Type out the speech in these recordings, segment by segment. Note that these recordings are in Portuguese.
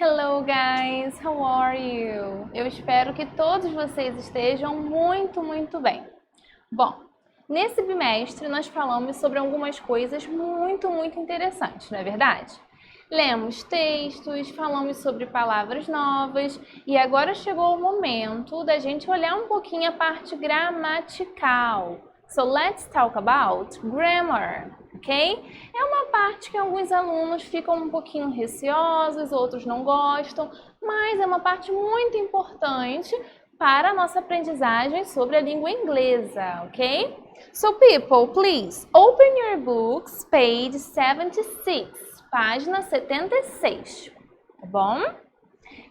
Hello guys, how are you? Eu espero que todos vocês estejam muito bem. Bom, nesse bimestre nós falamos sobre algumas coisas muito interessantes, não é verdade? Lemos textos, falamos sobre palavras novas e agora chegou o momento da gente olhar um pouquinho a parte gramatical. So let's talk about grammar, ok? É uma parte que alguns alunos ficam um pouquinho receosos, outros não gostam, mas é uma parte muito importante para a nossa aprendizagem sobre a língua inglesa, ok? So people, please, open your books, page 76, página 76, tá bom?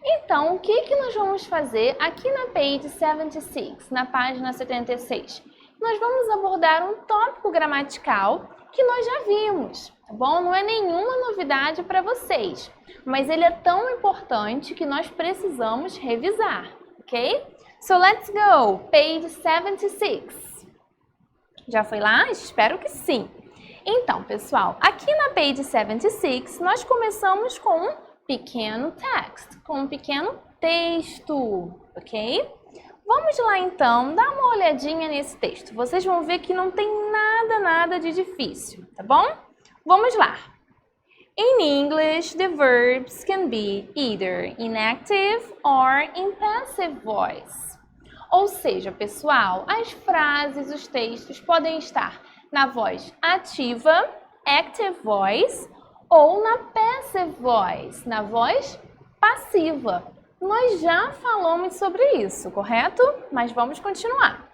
Então, o que nós vamos fazer aqui na page 76, na página 76? Nós vamos abordar um tópico gramatical que nós já vimos, tá bom? Não é nenhuma novidade para vocês, mas ele é tão importante que nós precisamos revisar, ok? So let's go! Page 76. Já foi lá? Espero que sim. Então, pessoal, aqui na page 76, nós começamos com um pequeno text, com um pequeno texto, ok? Vamos lá então, dar uma olhadinha nesse texto. Vocês vão ver que não tem nada de difícil, tá bom? Vamos lá. In English, the verbs can be either in active or in passive voice. Ou seja, pessoal, as frases, os textos podem estar na voz ativa, active voice, ou na passive voice, na voz passiva. Nós já falamos sobre isso, correto? Mas vamos continuar.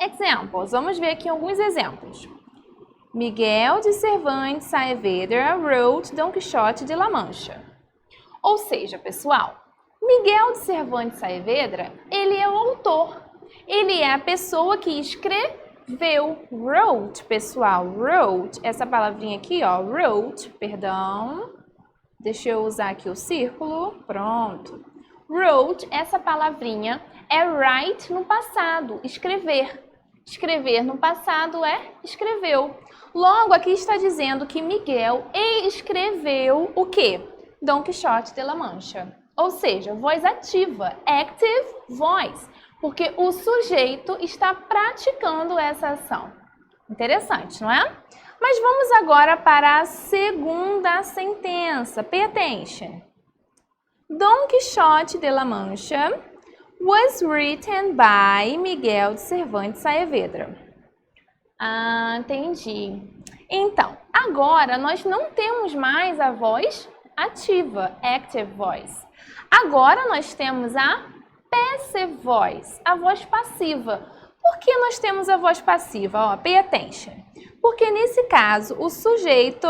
Examples. Vamos ver aqui alguns exemplos. Miguel de Cervantes Saavedra wrote Don Quixote de La Mancha. Ou seja, pessoal, Miguel de Cervantes Saavedra, ele é o autor. Ele é a pessoa que escreveu. Wrote, pessoal, wrote. Essa palavrinha aqui, ó, wrote, perdão. Deixa eu usar aqui o círculo. Pronto. Wrote, essa palavrinha é write no passado, escrever. Escrever no passado é escreveu. Logo, aqui está dizendo que Miguel escreveu o quê? Don Quixote de La Mancha. Ou seja, voz ativa, active voice, porque o sujeito está praticando essa ação. Interessante, não é? Mas vamos agora para a segunda sentença. Pay attention. Don Quixote de La Mancha was written by Miguel de Cervantes Saavedra. Ah, entendi. Então, agora nós não temos mais a voz ativa, active voice. Agora nós temos a passive voice, a voz passiva. Por que nós temos a voz passiva? Ó, pay attention. Porque nesse caso, o sujeito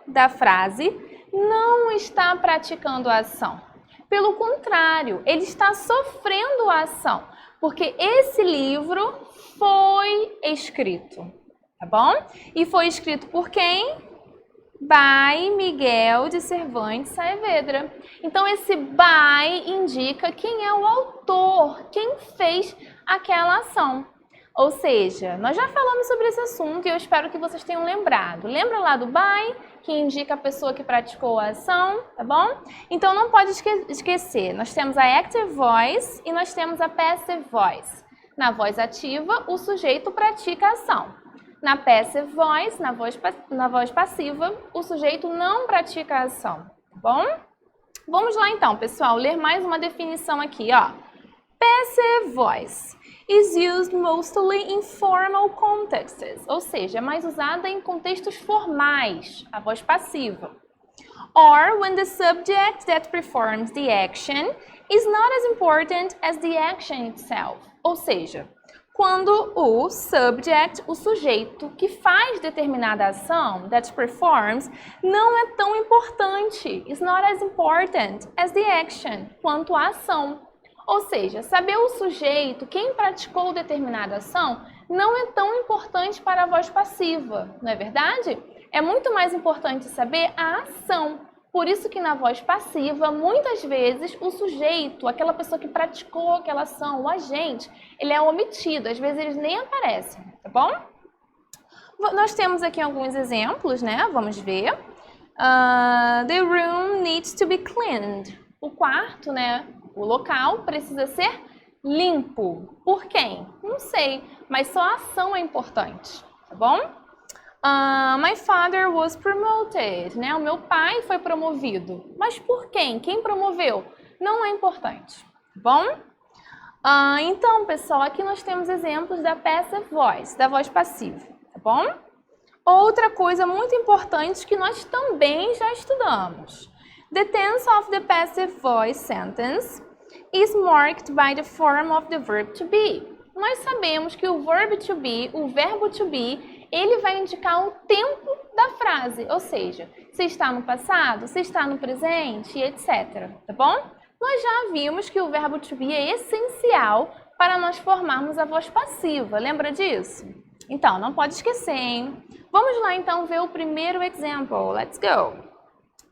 da frase não está praticando a ação. Pelo contrário, ele está sofrendo a ação, porque esse livro foi escrito, tá bom? E foi escrito por quem? By Miguel de Cervantes Saavedra. Então, esse by indica quem é o autor, quem fez aquela ação. Ou seja, nós já falamos sobre esse assunto e eu espero que vocês tenham lembrado. Lembra lá do by, que indica a pessoa que praticou a ação, tá bom? Então não pode esquecer, nós temos a active voice e nós temos a passive voice. Na voz ativa, o sujeito pratica a ação. Na passive voice, na voz passiva, o sujeito não pratica a ação, tá bom? Vamos lá então, pessoal, ler mais uma definição aqui, ó. Passive voice is used mostly in formal contexts, ou seja, é mais usada em contextos formais, a voz passiva. Or when the subject that performs the action is not as important as the action itself, ou seja, quando o subject, o sujeito que faz determinada ação, that performs, não é tão importante, is not as important as the action, quanto a ação. Ou seja, saber o sujeito, quem praticou determinada ação, não é tão importante para a voz passiva, não é verdade? É muito mais importante saber a ação. Por isso que na voz passiva, muitas vezes, o sujeito, aquela pessoa que praticou aquela ação, o agente, ele é omitido, às vezes eles nem aparecem, tá bom? Nós temos aqui alguns exemplos, né? Vamos ver. The room needs to be cleaned. o quarto, né, o local, precisa ser limpo. Por quem? Não sei, mas só a ação é importante, tá bom? My father was promoted, né? O meu pai foi promovido. Mas por quem? Quem promoveu? Não é importante, tá bom? Então, pessoal, aqui nós temos exemplos da passive voice, da voz passiva, tá bom? Outra coisa muito importante que nós também já estudamos. The tense of the passive voice sentence is marked by the form of the verb to be. Nós sabemos que o verb to be, o verbo to be, ele vai indicar o tempo da frase, ou seja, se está no passado, se está no presente, etc. Tá bom? Nós já vimos que o verbo to be é essencial para nós formarmos a voz passiva. Lembra disso? Então, não pode esquecer, hein? Vamos lá, então, ver o primeiro example. Let's go.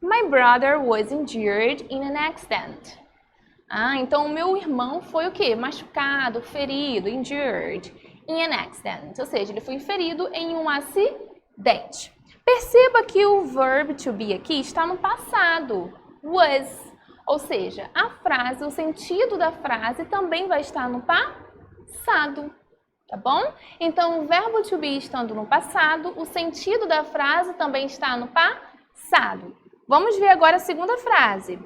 My brother was injured in an accident. Então o meu irmão foi o quê? Machucado, ferido, injured, in an accident. Ou seja, ele foi ferido em um acidente. Perceba que o verb to be aqui está no passado. Was. Ou seja, a frase, o sentido da frase também vai estar no passado. Tá bom? Então, o verbo to be estando no passado, o sentido da frase também está no passado. Vamos ver agora a segunda frase.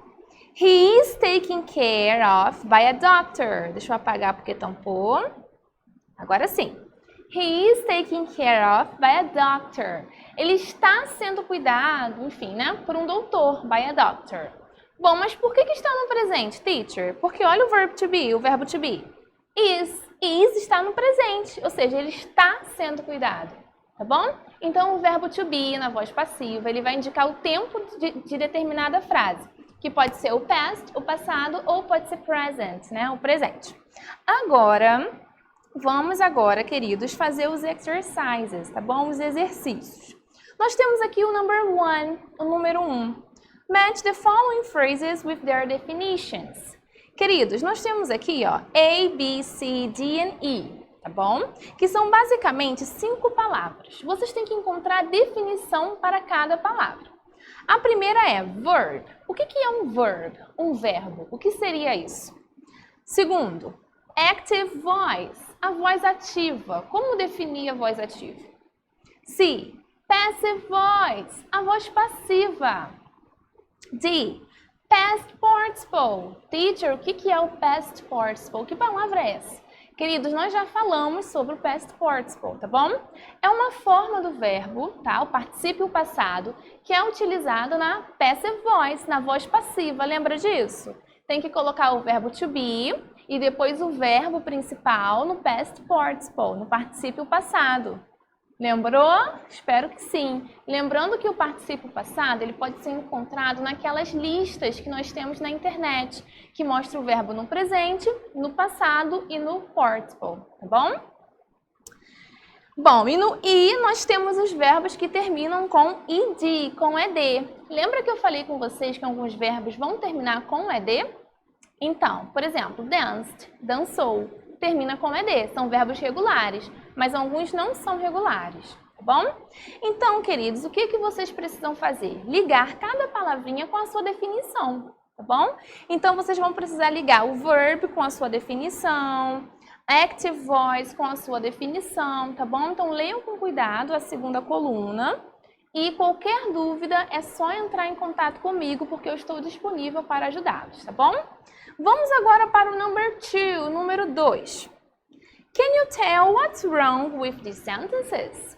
He is taken care of by a doctor. Deixa eu apagar porque tampou. Agora sim. He is taken care of by a doctor. Ele está sendo cuidado, enfim, né, por um doutor, by a doctor. Bom, mas por que está no presente, teacher? Porque olha o verbo to be, o verbo to be. Is está no presente, ou seja, ele está sendo cuidado, tá bom? Então, o verbo to be na voz passiva, ele vai indicar o tempo de determinada frase, que pode ser o past, o passado, ou pode ser present, né, o presente. Vamos agora, queridos, fazer os exercises, tá bom? Os exercícios. Nós temos aqui o number 1, o número 1. Match the following phrases with their definitions. Queridos, nós temos aqui, ó, A, B, C, D e E, tá bom? Que são basicamente 5 palavras. Vocês têm que encontrar a definição para cada palavra. A primeira é verb. O que é um verb? Um verbo. O que seria isso? Segundo, active voice, a voz ativa. Como definir a voz ativa? C, passive voice, a voz passiva. D, past participle. Teacher, o que é o past participle? Que palavra é essa? Queridos, nós já falamos sobre o past participle, tá bom? É uma forma do verbo, tá? O particípio passado, que é utilizado na passive voice, na voz passiva. Lembra disso? Tem que colocar o verbo to be e depois o verbo principal no past participle, no particípio passado. Lembrou? Espero que sim. Lembrando que o particípio passado ele pode ser encontrado naquelas listas que nós temos na internet, que mostra o verbo no presente, no passado e no participle, tá bom? Bom, e no I nós temos os verbos que terminam com id, com ed. Lembra que eu falei com vocês que alguns verbos vão terminar com ed? Então, por exemplo, danced, dançou, termina com ed, são verbos regulares, mas alguns não são regulares, tá bom? Então, queridos, o que vocês precisam fazer? Ligar cada palavrinha com a sua definição, tá bom? Então, vocês vão precisar ligar o verb com a sua definição, active voice com a sua definição, tá bom? Então, leiam com cuidado a segunda coluna e qualquer dúvida é só entrar em contato comigo, porque eu estou disponível para ajudá-los, tá bom? Vamos agora para o number 2, número 2. Can you tell what's wrong with these sentences?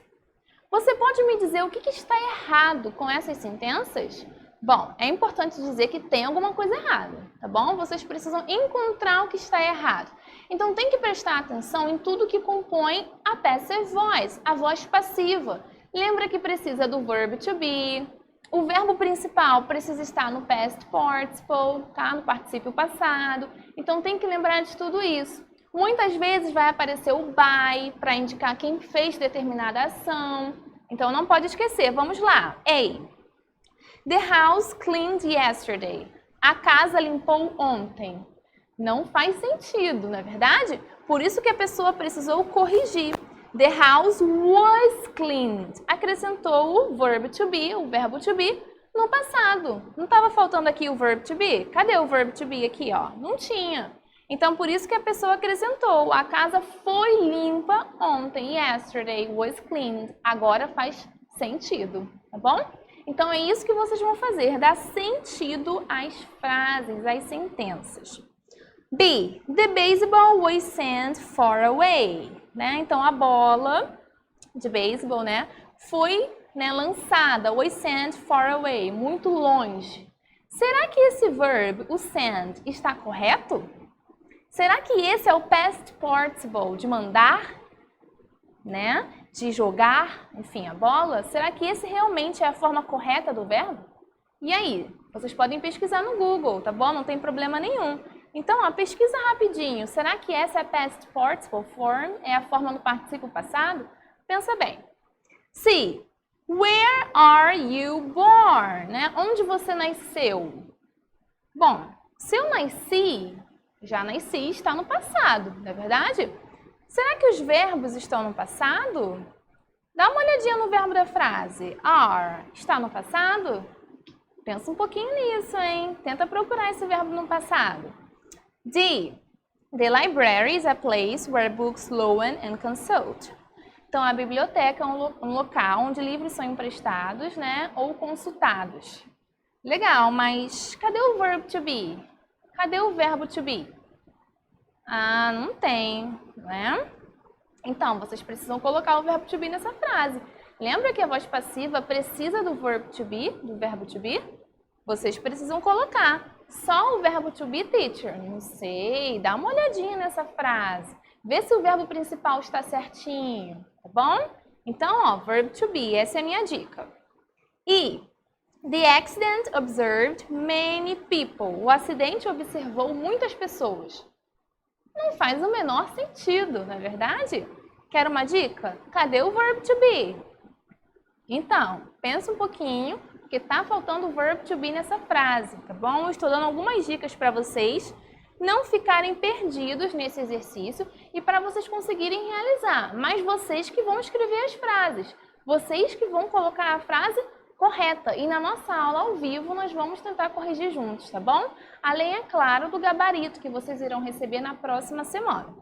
Você pode me dizer o que está errado com essas sentenças? Bom, é importante dizer que tem alguma coisa errada, tá bom? Vocês precisam encontrar o que está errado. Então, tem que prestar atenção em tudo que compõe a passive voice, a voz passiva. Lembra que precisa do verb to be. O verbo principal precisa estar no past participle, tá? No particípio passado. Então, tem que lembrar de tudo isso. Muitas vezes vai aparecer o by para indicar quem fez determinada ação. Então, não pode esquecer. Vamos lá. A. The house cleaned yesterday. A casa limpou ontem. Não faz sentido, não é verdade? Por isso que a pessoa precisou corrigir. The house was cleaned. Acrescentou o verbo to be, o verbo to be, no passado. Não estava faltando aqui o verb to be? Cadê o verb to be aqui, ó? Não tinha. Então, por isso que a pessoa acrescentou. A casa foi limpa ontem. Yesterday was cleaned. Agora faz sentido, tá bom? Então, é isso que vocês vão fazer. Dar sentido às frases, às sentenças. B. The baseball was sent far away. Né? Então, a bola de beisebol, né, foi, né, lançada. Was sent far away. Muito longe. Será que esse verb, o send, está correto? Será que esse é o past participle de mandar, né? De jogar, enfim, a bola? Será que esse realmente é a forma correta do verbo? E aí? Vocês podem pesquisar no Google, tá bom? Não tem problema nenhum. Então, ó, pesquisa rapidinho. Será que essa é a past participle form? É a forma do particípio passado? Pensa bem. C. Where are you born? Né? Onde você nasceu? Bom, se eu nasci... Já nasci está no passado, não é verdade? Será que os verbos estão no passado? Dá uma olhadinha no verbo da frase. Are está no passado? Pensa um pouquinho nisso, hein? Tenta procurar esse verbo no passado. D. The library is a place where books loan and consult. Então, a biblioteca é um local onde livros são emprestados, né, ou consultados. Legal, mas cadê o verb to be? Cadê o verbo to be? Ah, não tem, né? Então, vocês precisam colocar o verbo to be nessa frase. Lembra que a voz passiva precisa do verbo to be, do verbo to be? Vocês precisam colocar. Só o verbo to be, teacher? Não sei, dá uma olhadinha nessa frase. Vê se o verbo principal está certinho, tá bom? Então, ó, verb to be, essa é a minha dica. E the accident observed many people. O acidente observou muitas pessoas. Não faz o menor sentido, não é verdade? Quer uma dica? Cadê o verb to be? Então, pensa um pouquinho, porque tá faltando o verb to be nessa frase, tá bom? Eu estou dando algumas dicas para vocês não ficarem perdidos nesse exercício e para vocês conseguirem realizar. Mas vocês que vão escrever as frases, vocês que vão colocar a frase correta. E na nossa aula ao vivo nós vamos tentar corrigir juntos, tá bom? Além, é claro, do gabarito que vocês irão receber na próxima semana.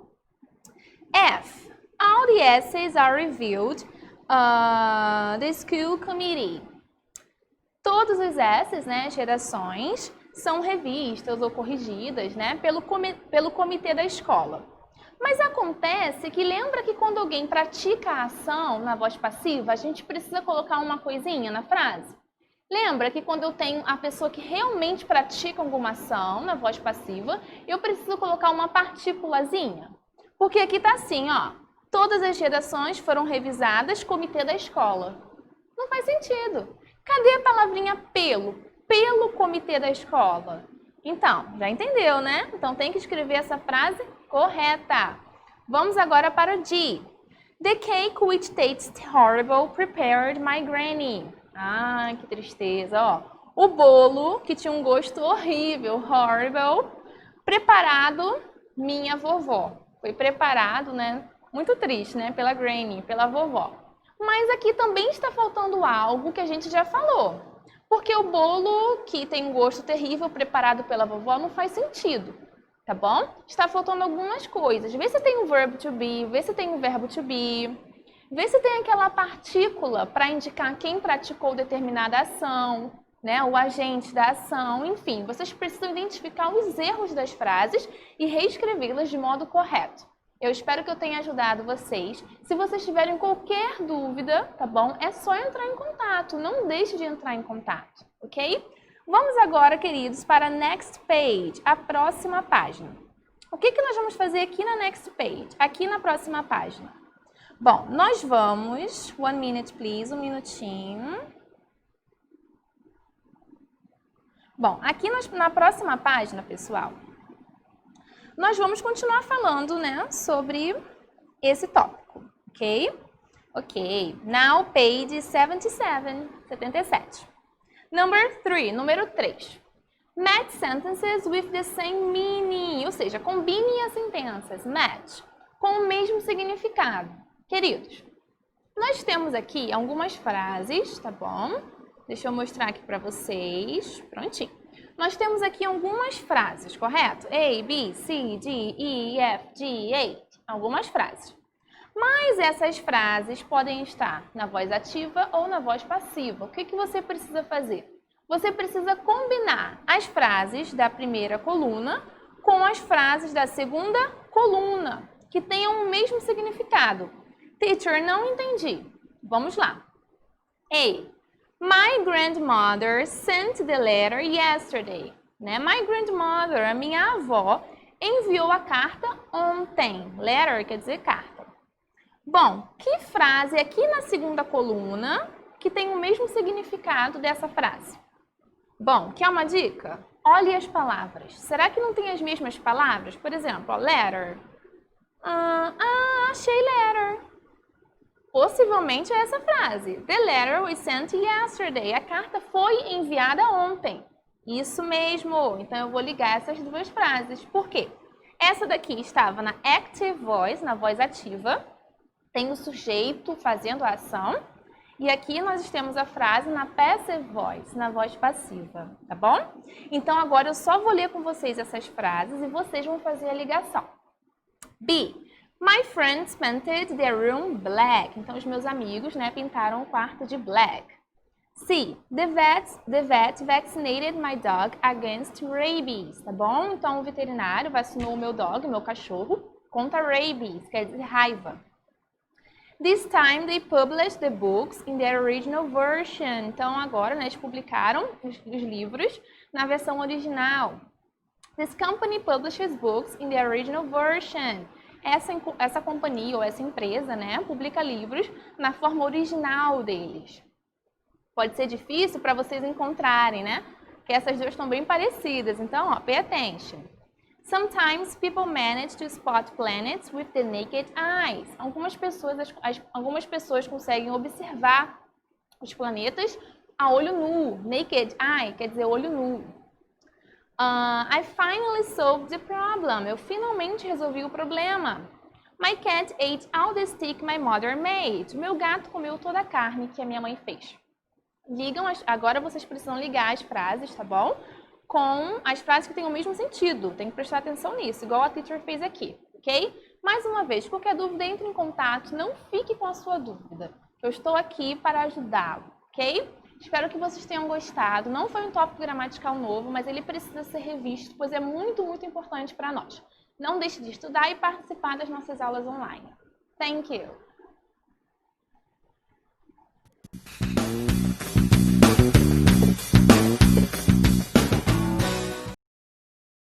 F. All the essays are reviewed the school committee. Todos os essays, né, as redações, são revistas ou corrigidas, né, pelo comitê da escola. Mas acontece que lembra que quando alguém pratica a ação na voz passiva, a gente precisa colocar uma coisinha na frase? Lembra que quando eu tenho a pessoa que realmente pratica alguma ação na voz passiva, eu preciso colocar uma partículazinha? Porque aqui tá assim, ó, todas as redações foram revisadas, comitê da escola. Não faz sentido. Cadê a palavrinha pelo? Pelo comitê da escola. Então, já entendeu, né? Então tem que escrever essa frase correta. Vamos agora para o D. The cake which tastes horrible prepared my granny. Ah, que tristeza, ó. O bolo que tinha um gosto horrível, horrible, preparado minha vovó. Foi preparado, né? Muito triste, né? Pela granny, pela vovó. Mas aqui também está faltando algo que a gente já falou. Porque o bolo que tem um gosto terrível preparado pela vovó não faz sentido. Tá bom? Está faltando algumas coisas. Vê se tem o verbo to be, vê se tem o verbo to be. Vê se tem aquela partícula para indicar quem praticou determinada ação, né? O agente da ação, enfim. Vocês precisam identificar os erros das frases e reescrevê-las de modo correto. Eu espero que eu tenha ajudado vocês. Se vocês tiverem qualquer dúvida, tá bom? É só entrar em contato. Não deixe de entrar em contato, ok? Vamos agora, queridos, para a next page, a próxima página. O que nós vamos fazer aqui na next page, aqui na próxima página? Bom, nós vamos... One minute, please. Um minutinho. Bom, aqui na próxima página, pessoal, nós vamos continuar falando, né, sobre esse tópico, ok? Ok. Now, page 77. Number 3, número 3. Match sentences with the same meaning, ou seja, combinem as sentenças, match, com o mesmo significado. Queridos, nós temos aqui algumas frases, tá bom? Deixa eu mostrar aqui para vocês. Prontinho. Nós temos aqui algumas frases, correto? A, B, C, D, E, F, G, H. Algumas frases. Mas essas frases podem estar na voz ativa ou na voz passiva. O que você precisa fazer? Você precisa combinar as frases da primeira coluna com as frases da segunda coluna, que tenham o mesmo significado. Teacher, não entendi. Vamos lá. A. My grandmother sent the letter yesterday. Né? My grandmother, a minha avó, enviou a carta ontem. Letter quer dizer carta. Bom, que frase aqui na segunda coluna que tem o mesmo significado dessa frase? Bom, quer uma dica? Olhe as palavras. Será que não tem as mesmas palavras? Por exemplo, ó, letter. Achei letter. Possivelmente é essa frase. The letter was sent yesterday. A carta foi enviada ontem. Isso mesmo. Então eu vou ligar essas duas frases. Por quê? Essa daqui estava na active voice, na voz ativa. Tem o sujeito fazendo a ação. E aqui nós temos a frase na passive voice, na voz passiva, tá bom? Então agora eu só vou ler com vocês essas frases e vocês vão fazer a ligação. B. My friends painted their room black. Então os meus amigos, né, pintaram o quarto de black. C. The vet vaccinated my dog against rabies, tá bom? Então o veterinário vacinou o meu dog, o meu cachorro, contra rabies, quer dizer raiva. This time they published the books in their original version. Então agora, né, eles publicaram os livros na versão original. This company publishes books in the original version. Essa companhia ou essa empresa, né, publica livros na forma original deles. Pode ser difícil para vocês encontrarem, né? Porque essas duas estão bem parecidas. Então, ó, pay attention. Sometimes people manage to spot planets with the naked eyes. Algumas pessoas conseguem observar os planetas a olho nu. Naked eye quer dizer olho nu. I finally solved the problem. Eu finalmente resolvi o problema. My cat ate all the steak my mother made. Meu gato comeu toda a carne que a minha mãe fez. Agora vocês precisam ligar as frases, tá bom? Com as frases que têm o mesmo sentido. Tem que prestar atenção nisso, igual a teacher fez aqui, ok? Mais uma vez, qualquer dúvida, entre em contato, não fique com a sua dúvida. Eu estou aqui para ajudá-lo, ok? Espero que vocês tenham gostado. Não foi um tópico gramatical novo, mas ele precisa ser revisto, pois é muito, muito importante para nós. Não deixe de estudar e participar das nossas aulas online. Thank you!